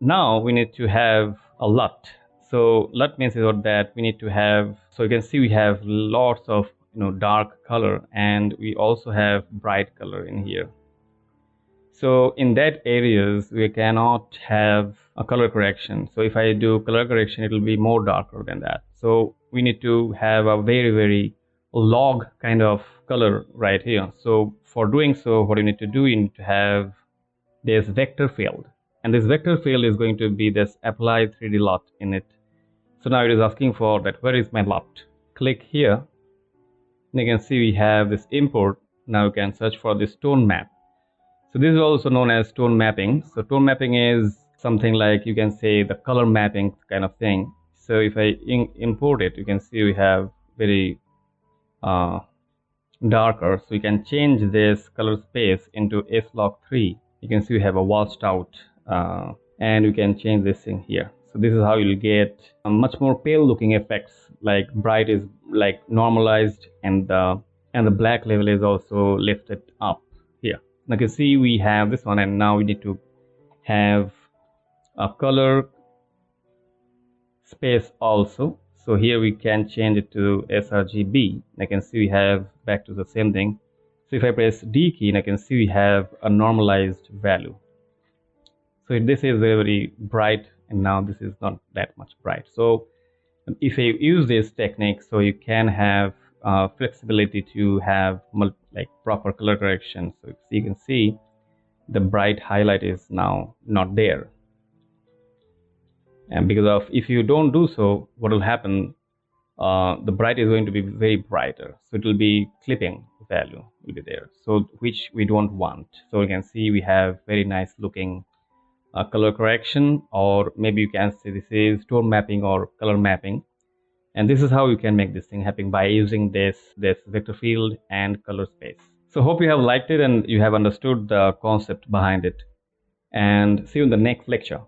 Now we need to have a LUT. So LUT means that we need to have, so you can see we have lots of dark color, and we also have bright color in here. So in that areas we cannot have a color correction. So if I do color correction, it will be more darker than that. So we need to have a very log kind of color right here. So for doing so, what you need to do, you need to have this vector field, and this vector field is going to be this apply 3D LUT in it. So now it is asking for that, where is my LUT? Click here, and you can see we have this import. Now you can search for this tone map. So this is also known as tone mapping. So tone mapping is something like, you can say, the color mapping kind of thing. So if I import it, you can see we have very darker. So you can change this color space into 𝐒𝐔𝐿OC3. You can see we have a washed out, and you can change this thing here. So this is how you'll get a much more pale looking effects, like bright is like normalized, and the black level is also lifted up here. Now you can see we have this one, and now we need to have a color space also. So here we can change it to sRGB. I can see we have back to the same thing. So if I press D key, and I can see we have a normalized value. So this is very bright, and now this is not that much bright. So if you use this technique, so you can have flexibility to have like proper color correction. So you can see the bright highlight is now not there, and because of, if you don't do so, what will happen, the bright is going to be very brighter, so it will be clipping value will be there, so which we don't want. So you can see we have very nice looking color correction, or maybe you can say this is tone mapping or color mapping. And this is how you can make this thing happen, by using this vector field and color space. So hope you have liked it and you have understood the concept behind it, and see you in the next lecture.